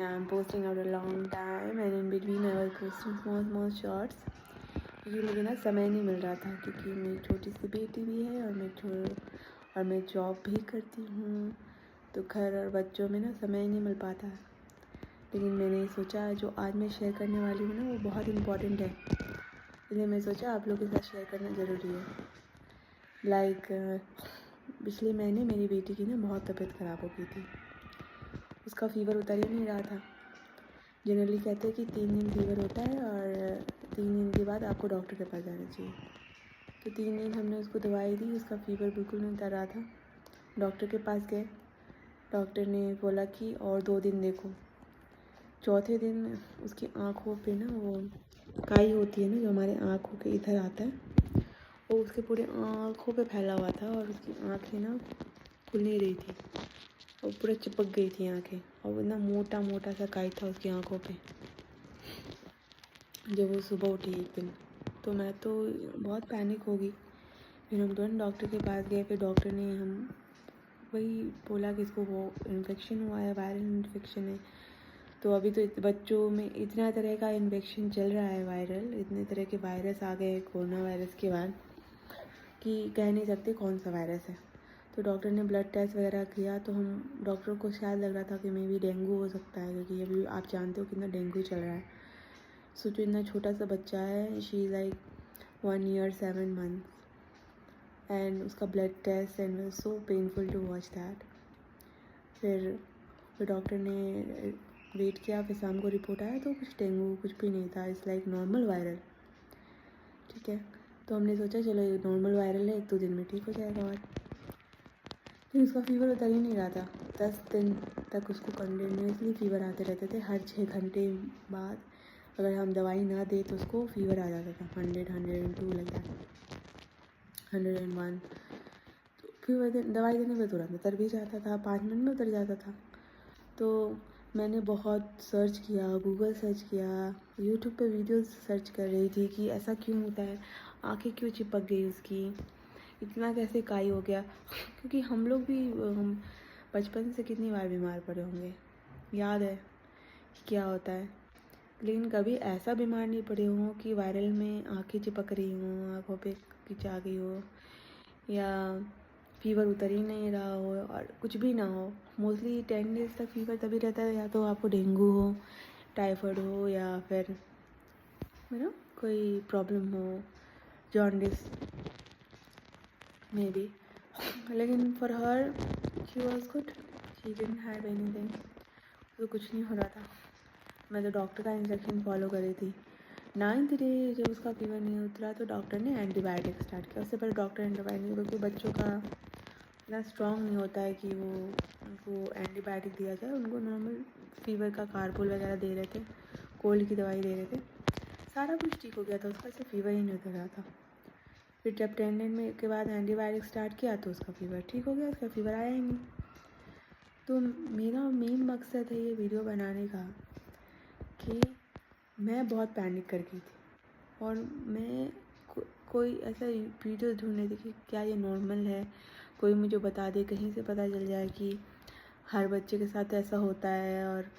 I'm posting out a long time and in between I was posting small shorts क्योंकि मुझे ना समय नहीं मिल रहा था क्योंकि मेरी छोटी सी बेटी भी है और मैं जॉब भी करती हूँ, तो घर और बच्चों में ना समय नहीं मिल पाता है। लेकिन मैंने सोचा जो आज मैं शेयर करने वाली हूँ ना वो बहुत इम्पॉर्टेंट है, इसलिए मैं सोचा आप लोगों के साथ शेयर करना ज़रूरी है। पिछले महीने मेरी बेटी की ना बहुत तबीयत ख़राब हो गई थी। उसका फ़ीवर उतर ही नहीं रहा था। जनरली कहते हैं कि 3 दिन फ़ीवर होता है और 3 दिन के बाद आपको डॉक्टर के पास जाना चाहिए। तो 3 दिन हमने उसको दवाई दी, उसका फ़ीवर बिल्कुल नहीं उतर रहा था। डॉक्टर के पास गए, डॉक्टर ने बोला कि और 2 दिन देखो। चौथे दिन उसकी आँखों पे ना वो काई होती है ना जो हमारे आँखों के इधर आता है, वो उसके पूरे आँखों पे फैला हुआ था और उसकी आँखें ना खुल नहीं रही थी, वो पूरा चिपक गई थी आँखें और वो इतना मोटा मोटा सा काई था उसकी आँखों पे। जब वो सुबह उठी एक दिन तो मैं तो बहुत पैनिक हो गई। फिर हम तुरंत डॉक्टर के पास गए। फिर डॉक्टर ने वही बोला कि इसको वो इन्फेक्शन हुआ है, वायरल इन्फेक्शन है। तो अभी तो बच्चों में इतना तरह का इन्फेक्शन चल रहा है वायरल, इतने तरह के वायरस आ गए कोरोना वायरस के बाद कि कह नहीं सकते कौन सा वायरस है। तो डॉक्टर ने ब्लड टेस्ट वगैरह किया तो हम डॉक्टर को शायद लग रहा था कि मे बी डेंगू हो सकता है, क्योंकि अभी आप जानते हो कितना डेंगू चल रहा है। सोचो इतना छोटा सा बच्चा है, she is like 1 year 7 months and उसका blood test and was so painful to watch that. फिर डॉक्टर ने वेट किया, फिर शाम को रिपोर्ट आया तो कुछ डेंगू कुछ भी नहीं था, इट्स लाइक नॉर्मल वायरल। ठीक है, तो हमने सोचा चलो ये नॉर्मल वायरल है, 1-2 दिन में ठीक हो जाएगा। और फिर उसका फ़ीवर उतर ही नहीं रहा था। 10 दिन तक उसको कंटिन्यूसली फ़ीवर आते रहते थे। हर 6 घंटे बाद अगर हम दवाई ना दें तो उसको फ़ीवर आ जाता था, 100, 102 लाइक दैट, 101। तो फिर दवाई देने पर तुरंत उतर भी जाता था, 5 मिनट में उतर जाता था। तो मैंने बहुत सर्च किया, गूगल सर्च किया, यूट्यूब पे वीडियोस सर्च कर रही थी कि ऐसा क्यों होता है, आँखें क्यों चिपक गई उसकी, इतना कैसे काई हो गया। क्योंकि हम लोग भी हम बचपन से कितनी बार बीमार पड़े होंगे, याद है कि क्या होता है। लेकिन कभी ऐसा बीमार नहीं पड़े हों कि वायरल में आँखें चिपक रही हों, आँखों पे खिंच आ गई हो, या फ़ीवर उतर ही नहीं रहा हो और कुछ भी ना हो। मोस्टली 10 डेज़ तक फ़ीवर तभी रहता है या तो आपको डेंगू हो, टाइफाइड हो, या फिर कोई प्रॉब्लम हो, जॉन्डिस मे बी। लेकिन for her she was good, she didn't have anything. तो कुछ नहीं हो रहा था। मैं तो डॉक्टर का इंस्ट्रक्शन फॉलो कर रही थी। 9th डे जब उसका फ़ीवर नहीं उतरा तो डॉक्टर ने एंटीबायोटिक स्टार्ट किया। उससे पहले डॉक्टर एंटीबायोटिक, क्योंकि बच्चों का इतना स्ट्रॉन्ग नहीं होता है कि वो उनको एंटीबायोटिक दिया जाए। उनको नॉर्मल फ़ीवर का कारपोल वगैरह दे रहे थे, कोल्ड की दवाई दे रहे थे, सारा कुछ ठीक हो गया था उसका, सिर्फ फ़ीवर ही नहीं उतर रहा था। फिर जब 10 दिन में के बाद एंटीबायोटिक स्टार्ट किया तो उसका फ़ीवर ठीक हो गया, उसका फ़ीवर आया ही नहीं। तो मेरा मेन मकसद है ये वीडियो बनाने का कि मैं बहुत पैनिक कर गई थी और मैं कोई ऐसा वीडियो ढूंढ रही थी कि क्या ये नॉर्मल है, कोई मुझे बता दे, कहीं से पता चल जाए कि हर बच्चे के साथ ऐसा होता है और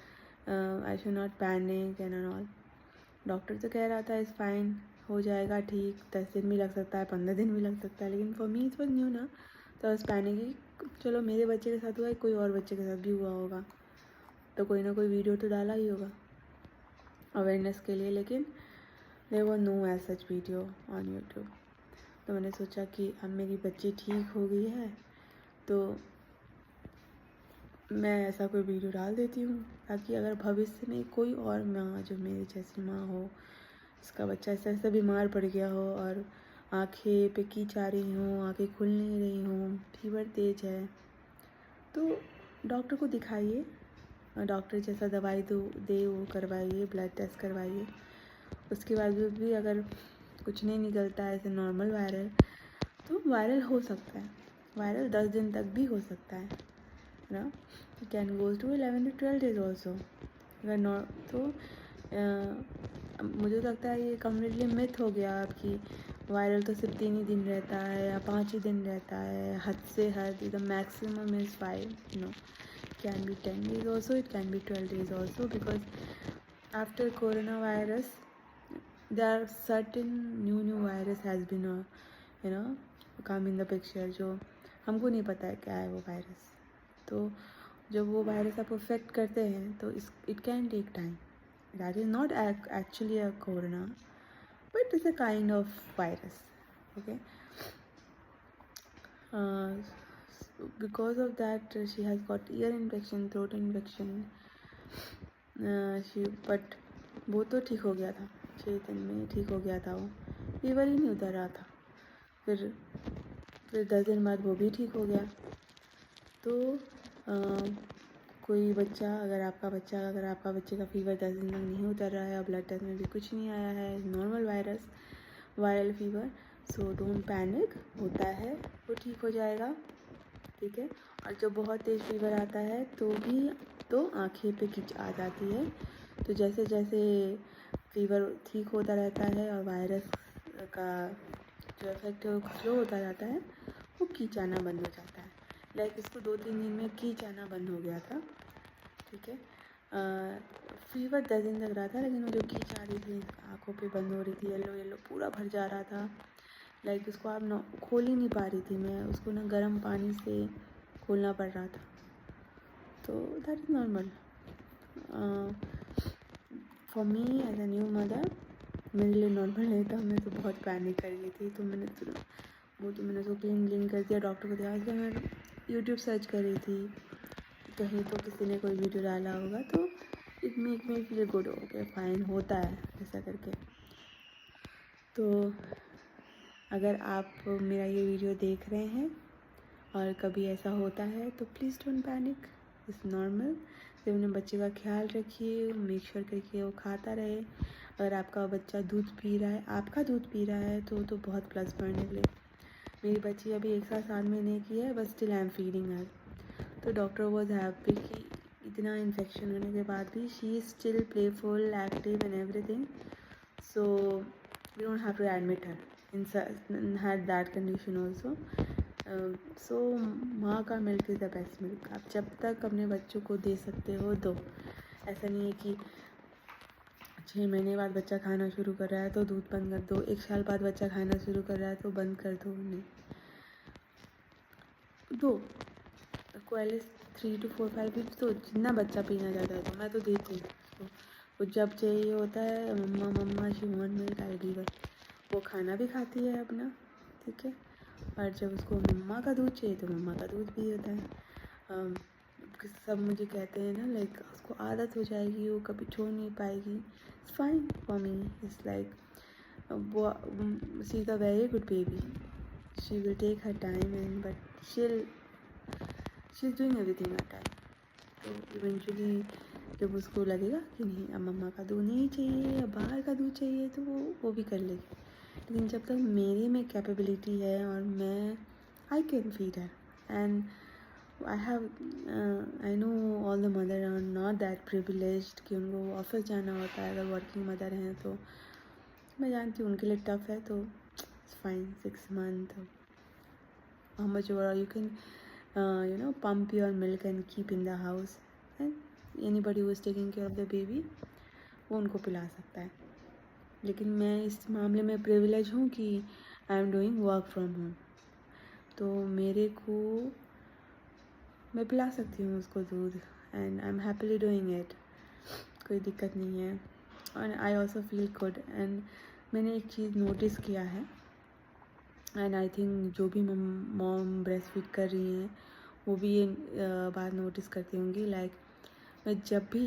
I should not panic and all. Doctor तो कह रहा था इज़ फाइन, हो जाएगा ठीक, 10 दिन भी लग सकता है, 15 दिन भी लग सकता है। लेकिन for me it was new ना, तो उस पैनिक ही चलो मेरे बच्चे के साथ हुआ है, कोई और बच्चे के साथ भी हुआ होगा तो कोई ना कोई वीडियो तो डाला ही होगा अवेयरनेस के लिए। लेकिन there was no as such video on YouTube. तो मैंने सोचा कि अब मेरी बच्ची ठीक हो गई है तो मैं ऐसा कोई वीडियो डाल देती हूँ, ताकि अगर भविष्य में कोई और माँ जो मेरी जैसी माँ हो, इसका बच्चा ऐसा ऐसा बीमार पड़ गया हो और आँखें पे कीच आ रही हों, आँखें खुल नहीं रही हों, फीवर तेज है, तो डॉक्टर को दिखाइए, डॉक्टर जैसा दवाई दे वो करवाइए, ब्लड टेस्ट करवाइए। उसके बाद भी अगर कुछ नहीं निकलता है ऐसे नॉर्मल वायरल, तो वायरल हो सकता है, वायरल 10 दिन तक भी हो सकता है ना, it can goes to 11 to 12 days also. अगर तो मुझे लगता है ये कम्प्लीटली मिथ हो गया आपकी वायरल तो सिर्फ 3 ही दिन रहता है या 5 ही दिन रहता है, हद से हद एकदम maximum is 5। No, can be 10 days also, it can be 12 days also, because after coronavirus there are certain new virus has been come in the picture, जो हमको नहीं पता है क्या है वो वायरस। तो जब वो वायरस आपको अफेक्ट करते हैं तो it can take time. That is not actually a corona, but it's a kind of virus, okay. Because of that she has got ear infection, throat infection, but वो तो ठीक हो गया था, 6 दिन में ठीक हो गया था, वो फीवर ही नहीं उतर रहा था। फिर 10 दिन बाद वो भी ठीक हो गया। तो कोई बच्चा, अगर आपका बच्चे का फीवर 10 दिन तक नहीं उतर रहा है और ब्लड टेस्ट में भी कुछ नहीं आया है, normal viral fever, so don't panic, होता है, वो ठीक हो जाएगा, ठीक है। और जब बहुत तेज़ फीवर आता है तो आँखें पे खिंच आ जाती है। तो जैसे जैसे फीवर ठीक होता रहता है और वायरस का जो इफेक्ट है वो स्लो होता जाता है, वो खींच आना बंद हो जाता है। लाइक इसको 2-3 दिन में खींच आना बंद हो गया था, ठीक है। फीवर 10 दिन तक रहा था, लेकिन वो जो खींच आ रही थी आँखों पे बंद हो रही थी, येलो पूरा भर जा रहा था, लाइक उसको आप ना खोल ही नहीं पा रही थी मैं, उसको ना गर्म पानी से खोलना पड़ रहा था। तो that is normal for me as a new mother, मेरे लिए नॉर्मल नहीं था। मैं तो बहुत पैनिक कर गई थी, तो मैंने उसको क्लीन कर दिया, डॉक्टर को दिया। मैं यूट्यूब सर्च कर रही थी, कहीं तो किसी ने कोई वीडियो डाला होगा, तो it make me feel good, okay fine, होता है ऐसा करके। तो अगर आप मेरा ये वीडियो देख रहे हैं और कभी ऐसा होता है तो please don't panic, it's normal. जब अपने बच्चे का ख्याल रखिए, मेक श्योर करके वो खाता रहे। अगर आपका बच्चा दूध पी रहा है, आपका दूध पी रहा है, तो बहुत प्लस पॉइंट निकले। मेरी बच्ची अभी 1 साल 7 महीने की है, but still I am feeding her. तो डॉक्टर वॉज हैप्पी कि इतना इन्फेक्शन होने के बाद भी she is still playful, active and everything, so we don't have to admit her in had that condition also. So माँ का milk is the best milk. आप जब तक अपने बच्चों को दे सकते हो दो। ऐसा नहीं है कि 6 महीने बाद बच्चा खाना शुरू कर रहा है तो दूध बंद कर दो, 1 साल बाद बच्चा खाना शुरू कर रहा है तो बंद कर दो, नहीं, दो को एटलीस्ट 3 to 4 5 वीक्स तो जितना बच्चा पीना चाहता है तो मैं तो देती हूँ उसको। वो जब चाहिए होता है mama she want milk, I give her. वो खाना भी खाती है अपना, ठीक है। और जब उसको मम्मा का दूध चाहिए तो मम्मा का दूध भी होता है। सब मुझे कहते हैं ना, लाइक उसको आदत हो जाएगी, वो कभी छोड़ नहीं पाएगी, it's fine for me, it's like वो she is a very good baby, she will take her time and but she is doing everything her time. तो इवेंचुअली जब उसको लगेगा कि नहीं अब मम्मा का दूध नहीं चाहिए, अब बाहर का दूध चाहिए, तो वो भी कर लेगी। लेकिन जब तक मेरे में कैपेबिलिटी है और मैं I can feed her, and I know all the mother are not that privileged कि उनको ऑफिस जाना होता है, अगर वर्किंग मदर हैं तो मैं जानती हूँ उनके लिए टफ है। तो it's fine, 6 months how much you can pump your milk and keep in the house, and anybody who is taking care of the baby वो उनको पिला सकता है। लेकिन मैं इस मामले में प्रिविलेज हूँ कि I am doing work from home, तो मैं पिला सकती हूँ उसको दूध, and I am happily doing it, कोई दिक्कत नहीं है। और I also feel good. And मैंने एक चीज़ नोटिस किया है, एंड आई थिंक जो भी मॉम ब्रेस्ट फीड कर रही हैं वो भी ये बात नोटिस करती होंगी, लाइक मैं जब भी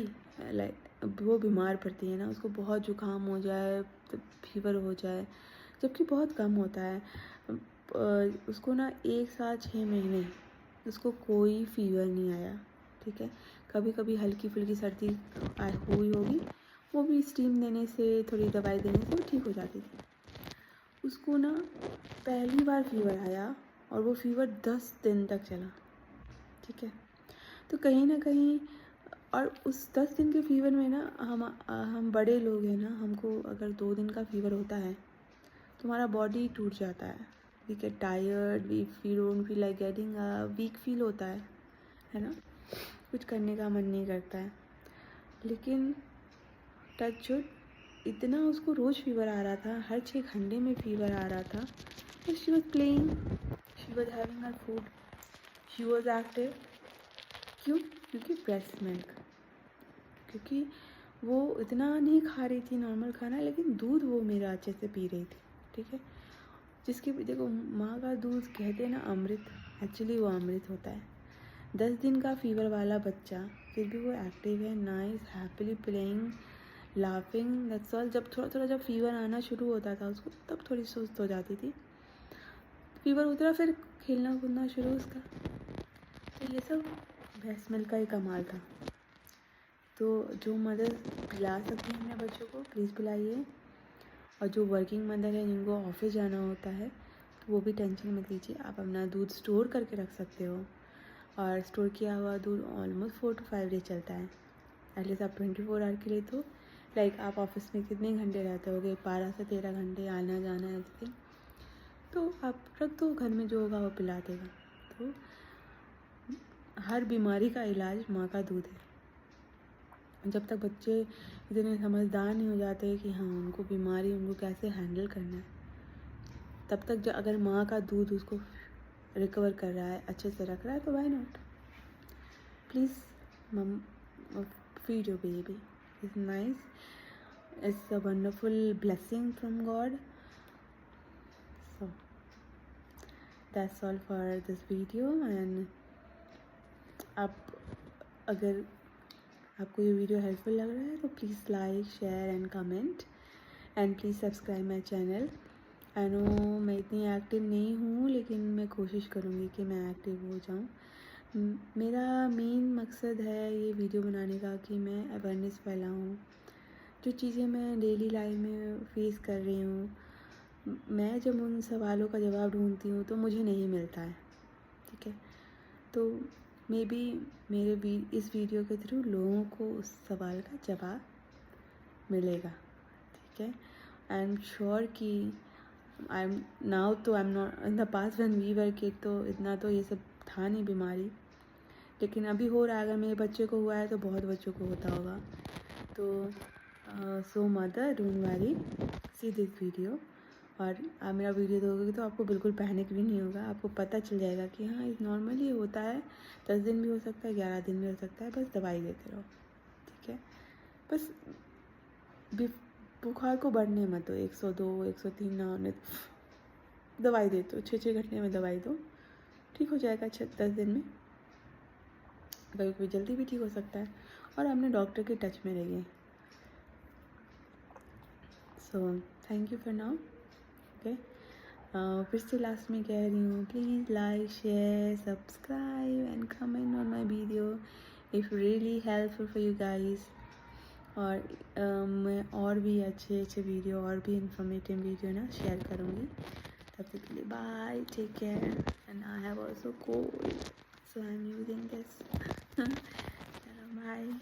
वो बीमार पड़ती है ना, उसको बहुत जुकाम हो जाए, तो फीवर हो जाए, जबकि बहुत कम होता है, उसको ना 1 साल 6 महीने उसको कोई फीवर नहीं आया, ठीक है। कभी कभी हल्की फुल्की सर्दी हुई होगी, वो भी स्टीम देने से, थोड़ी दवाई देने से वो ठीक हो जाती थी। उसको ना पहली बार फीवर आया और वो फीवर 10 दिन तक चला, ठीक है। तो कहीं ना कहीं, और उस 10 दिन के फीवर में ना हम बड़े लोग हैं ना, हमको अगर 2 दिन का फीवर होता है तो हमारा बॉडी टूट जाता है, we get tired, we don't feel like getting weak feel होता है ना। कुछ करने का मन नहीं करता है। लेकिन टच वुड इतना उसको रोज़ फीवर आ रहा था, हर 6 घंटे में फीवर आ रहा था। तो she was playing, she was having her food, she was active. क्यों? क्योंकि ब्रेस्ट मिल्क, क्योंकि वो इतना नहीं खा रही थी नॉर्मल खाना, लेकिन दूध वो मेरा अच्छे से पी रही थी। ठीक है, जिसकी देखो माँ का दूध कहते हैं ना अमृत, एक्चुअली वो अमृत होता है। 10 दिन का फीवर वाला बच्चा फिर भी वो एक्टिव है, nice, happily playing, laughing, that's all. जब थोड़ा थोड़ा जब फीवर आना शुरू होता था उसको, तब थोड़ी सुस्त हो जाती थी। फीवर उतरा फिर खेलना कूदना शुरू उसका। तो ये सब ब्रेस्ट मिल्क का ही कमाल था। तो जो मदर पिला सकती है अपने बच्चों को, प्लीज़ पिलाइए। और जो वर्किंग मदर है, जिनको ऑफिस जाना होता है, तो वो भी टेंशन मत लीजिए। आप अपना दूध स्टोर करके रख सकते हो, और स्टोर किया हुआ दूध ऑलमोस्ट 4 to 5 डेज चलता है। एटलीस्ट आप 24 आवर के लिए, तो लाइक आप ऑफिस में कितने घंटे रहते होगे, 12 से 13 घंटे, आना जाना एवरीथिंग, तो आप रख दो, घर में जो होगा वो पिला देगा। तो हर बीमारी का इलाज माँ का दूध है। जब तक बच्चे इतने समझदार नहीं हो जाते कि हाँ उनको बीमारी, उनको कैसे हैंडल करना है, तब तक जो अगर माँ का दूध उसको रिकवर कर रहा है, अच्छे से रख रहा है, तो व्हाई नॉट। प्लीज़ मम feed your baby. It's nice. It's a wonderful blessing from God. So that's all for this video. And आप अगर आपको ये वीडियो हेल्पफुल लग रहा है तो please like, share and comment, and please subscribe my channel. I know मैं इतनी एक्टिव नहीं हूँ, लेकिन मैं कोशिश करूँगी कि मैं एक्टिव हो जाऊँ। मेरा मेन मकसद है ये वीडियो बनाने का कि मैं अवेयरनेस फैलाऊँ। जो चीज़ें मैं डेली लाइफ में फेस कर रही हूँ, मैं जब उन सवालों का जवाब ढूंढती हूँ तो मुझे नहीं मिलता है। ठीक है, तो मे बी मेरे इस वीडियो के थ्रू लोगों को उस सवाल का जवाब मिलेगा। ठीक है, आई एम श्योर कि I am not in the past when we were kid, तो इतना तो ये सब था नहीं बीमारी, लेकिन अभी हो रहा है। अगर मेरे बच्चे को हुआ है तो बहुत बच्चों को होता होगा। तो so mother, don't worry, see this video. और आप मेरा वीडियो देखोगे तो आपको बिल्कुल पैनिक भी नहीं होगा, आपको पता चल जाएगा कि हाँ ये नॉर्मली होता है। 10 दिन भी हो सकता है, 11 दिन भी हो सकता है, बस दवाई देते रहो। ठीक है, बस बुखार को बढ़ने मत दो, 102, 103 ना होने दवाई दे दो, 6 घंटे में दवाई दो, ठीक हो जाएगा 10 दिन में। कभी कभी जल्दी भी ठीक हो सकता है। और अपने डॉक्टर के टच में रहिए। So thank you for now. Okay, फिर से लास्ट में कह रही हूँ, please like, share, subscribe and comment on my video if really helpful for you guys. और मैं और भी अच्छे अच्छे वीडियो, और भी इंफॉर्मेटिव वीडियो ना शेयर करूँगी। तब तक के लिए bye, take care, and I have also cold, so I am using this. चलो बाय।